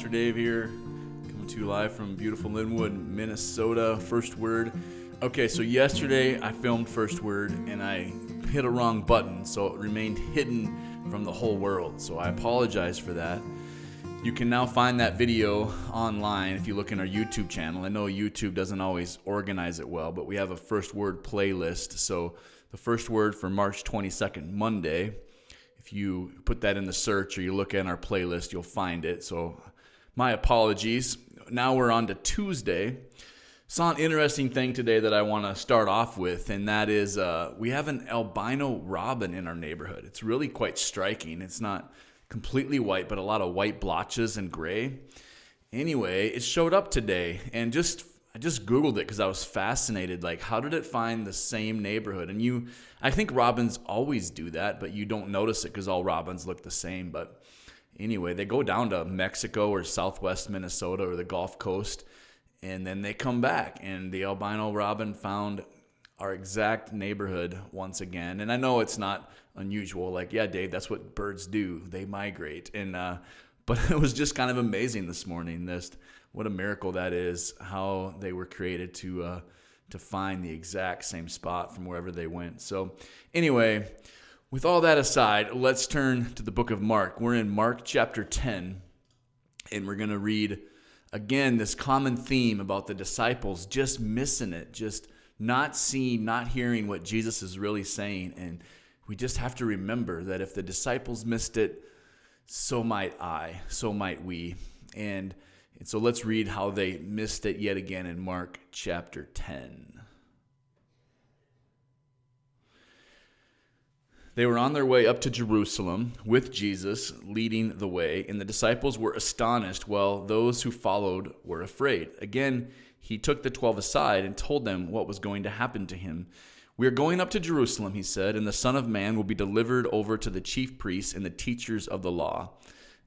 Pastor Dave here, coming to you live from beautiful Linwood, Minnesota. First Word. Okay, so yesterday I filmed First Word and I hit a wrong button, so it remained hidden from the whole world. So I apologize for that. You can now find that video online if you look in our YouTube channel. I know YouTube doesn't always organize it well, but we have a First Word playlist. So the First Word for March 22nd, Monday, if you put that in the search or you look in our playlist, you'll find it. So my apologies. Now we're on to Tuesday. Saw an interesting thing today that I want to start off with, and that is we have an albino robin in our neighborhood. It's really quite striking. It's not completely white, but a lot of white blotches and gray. Anyway, it showed up today, and I just Googled it because I was fascinated. Like, how did it find the same neighborhood? And I think robins always do that, but you don't notice it because all robins look the same. But anyway, they go down to Mexico or southwest Minnesota or the Gulf Coast, and then they come back, and the albino robin found our exact neighborhood once again. And I know it's not unusual. Like, yeah, Dave, that's what birds do. They migrate. But it was just kind of amazing this morning. What a miracle that is, how they were created to find the exact same spot from wherever they went. So anyway, with all that aside, let's turn to the book of Mark. We're in Mark chapter 10, and we're going to read, again, this common theme about the disciples just missing it, just not seeing, not hearing what Jesus is really saying. And we just have to remember that if the disciples missed it, so might I, so might we. And so let's read how they missed it yet again in Mark chapter 10. They were on their way up to Jerusalem with Jesus leading the way, and the disciples were astonished, while those who followed were afraid. Again, he took the 12 aside and told them what was going to happen to him. "We are going up to Jerusalem," he said, "and the Son of Man will be delivered over to the chief priests and the teachers of the law.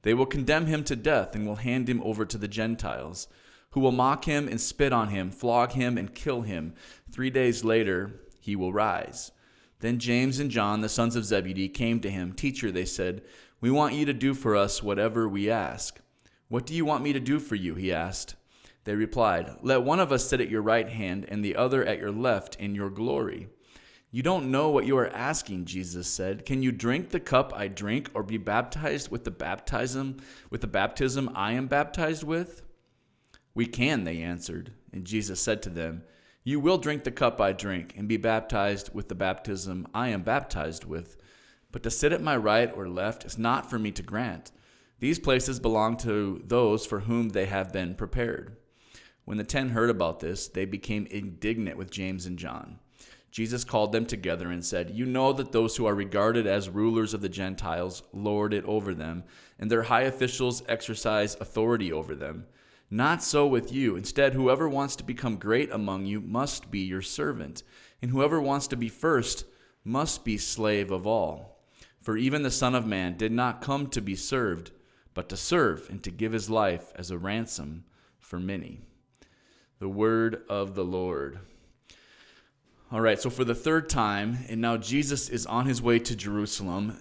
They will condemn him to death and will hand him over to the Gentiles, who will mock him and spit on him, flog him and kill him. 3 days later, he will rise." Then James and John, the sons of Zebedee, came to him. "Teacher," they said, "we want you to do for us whatever we ask." "What do you want me to do for you?" he asked. They replied, "Let one of us sit at your right hand and the other at your left in your glory." "You don't know what you are asking," Jesus said. "Can you drink the cup I drink or be baptized with the baptism I am baptized with?" "We can," they answered. And Jesus said to them, "You will drink the cup I drink and be baptized with the baptism I am baptized with. But to sit at my right or left is not for me to grant. These places belong to those for whom they have been prepared." When the 10 heard about this, they became indignant with James and John. Jesus called them together and said, "You know that those who are regarded as rulers of the Gentiles lord it over them, and their high officials exercise authority over them. Not so with you. Instead, whoever wants to become great among you must be your servant, and whoever wants to be first must be slave of all. For even the Son of Man did not come to be served, but to serve and to give his life as a ransom for many." The word of the Lord. All right, so for the third time, and now Jesus is on his way to Jerusalem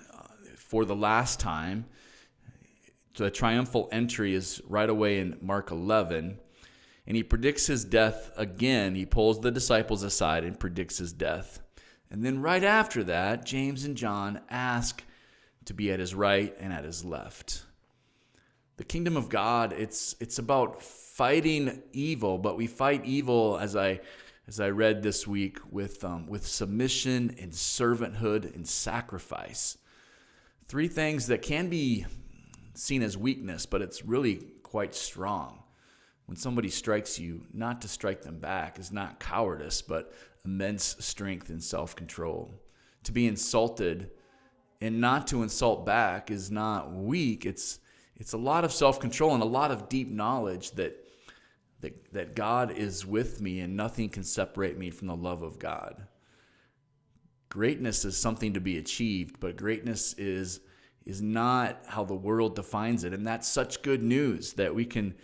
for the last time. The triumphal entry is right away in Mark 11, and he predicts his death again. He pulls the disciples aside and predicts his death. And then right after that, James and John ask to be at his right and at his left. The kingdom of God, it's about fighting evil, but we fight evil, as I read this week, with submission and servanthood and sacrifice. 3 things that can be seen as weakness, but it's really quite strong. When somebody strikes you, not to strike them back is not cowardice, but immense strength and self-control. To be insulted and not to insult back is not weak. It's a lot of self-control and a lot of deep knowledge that God is with me and nothing can separate me from the love of God. Greatness is something to be achieved, but greatness is not how the world defines it. And that's such good news that we can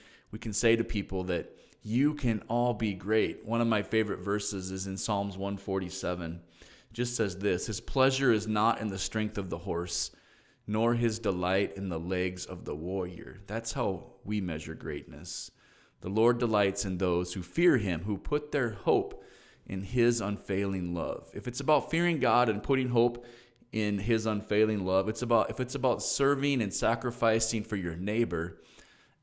say to people that you can all be great. One of my favorite verses is in Psalms 147. It just says this: "His pleasure is not in the strength of the horse, nor his delight in the legs of the warrior. That's how we measure greatness. The Lord delights in those who fear him, who put their hope in his unfailing love. If it's about fearing God and putting hope in his unfailing love, if it's about serving and sacrificing for your neighbor,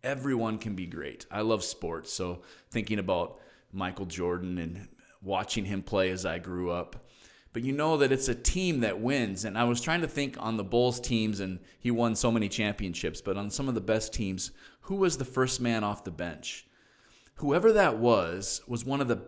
everyone can be great. I love sports, so thinking about Michael Jordan and watching him play as I grew up. But you know that it's a team that wins. And I was trying to think on the Bulls teams, and he won so many championships, but on some of the best teams, who was the first man off the bench? Whoever that was one of the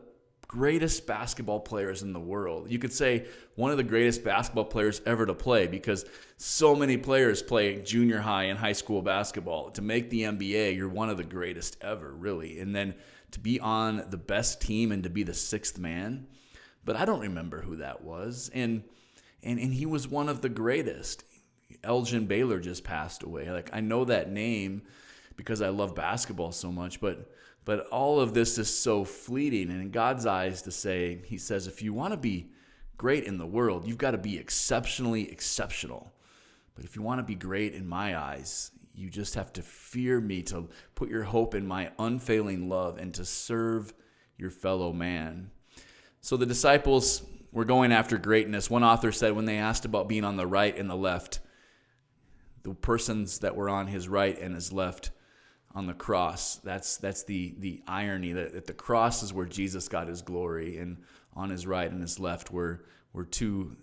greatest basketball players in the world. You could say one of the greatest basketball players ever to play, because so many players play junior high and high school basketball. To make the NBA, you're one of the greatest ever, really. And then to be on the best team and to be the sixth man. But I don't remember who that was. And he was one of the greatest. Elgin Baylor just passed away. Like, I know that name because I love basketball so much, but all of this is so fleeting. And in God's eyes, he says, if you want to be great in the world, you've got to be exceptionally exceptional. But if you want to be great in my eyes, you just have to fear me, to put your hope in my unfailing love, and to serve your fellow man. So the disciples were going after greatness. One author said when they asked about being on the right and the left, the persons that were on his right and his left on the cross, that's the irony, that at the cross is where Jesus got his glory, and on his right and his left were two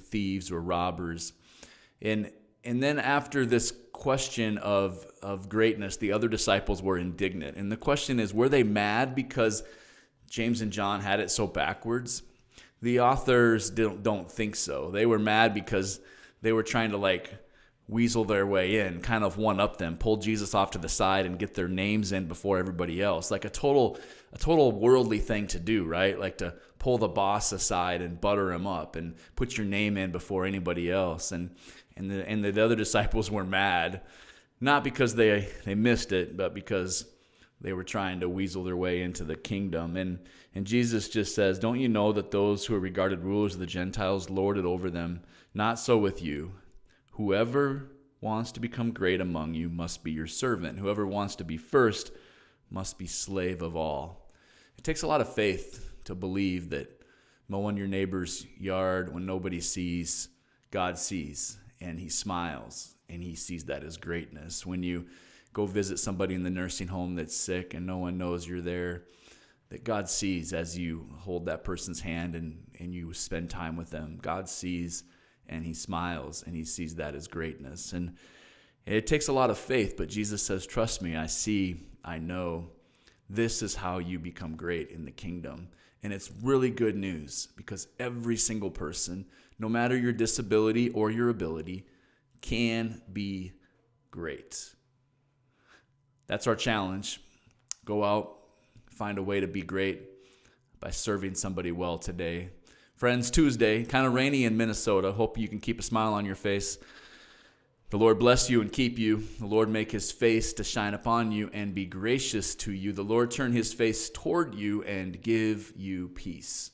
thieves or robbers. And then after this question of greatness, the other disciples were indignant. And the question is, were they mad because James and John had it so backwards? The authors don't think so. They were mad because they were trying to weasel their way in, kind of one-up them, pull Jesus off to the side and get their names in before everybody else. Like a total worldly thing to do, right? Like to pull the boss aside and butter him up and put your name in before anybody else. And the other disciples were mad, not because they missed it, but because they were trying to weasel their way into the kingdom. And Jesus just says, don't you know that those who are regarded rulers of the Gentiles lord it over them? Not so with you. Whoever wants to become great among you must be your servant. Whoever wants to be first must be slave of all. It takes a lot of faith to believe that mowing your neighbor's yard when nobody sees, God sees, and he smiles, and he sees that as greatness. When you go visit somebody in the nursing home that's sick and no one knows you're there, that God sees as you hold that person's hand and you spend time with them. God sees, and he smiles, and he sees that as greatness. And it takes a lot of faith, but Jesus says, trust me, I see, I know. This is how you become great in the kingdom. And it's really good news, because every single person, no matter your disability or your ability, can be great. That's our challenge. Go out, find a way to be great by serving somebody well today. Friends, Tuesday, kind of rainy in Minnesota. Hope you can keep a smile on your face. The Lord bless you and keep you. The Lord make his face to shine upon you and be gracious to you. The Lord turn his face toward you and give you peace.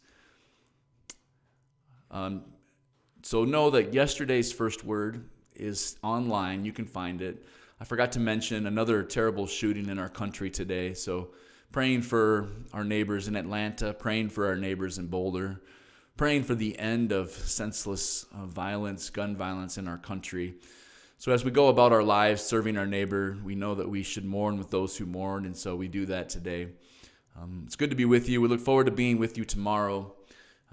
So know that yesterday's first word is online. You can find it. I forgot to mention another terrible shooting in our country today. So praying for our neighbors in Atlanta, praying for our neighbors in Boulder, praying for the end of senseless violence, gun violence in our country. So as we go about our lives serving our neighbor, we know that we should mourn with those who mourn, and so we do that today. It's good to be with you. We look forward to being with you tomorrow.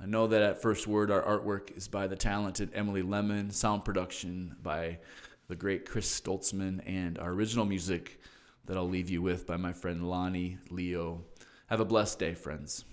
I know that at First Word, our artwork is by the talented Emily Lemon, sound production by the great Chris Stoltzman, and our original music that I'll leave you with by my friend Lonnie Leo. Have a blessed day, friends.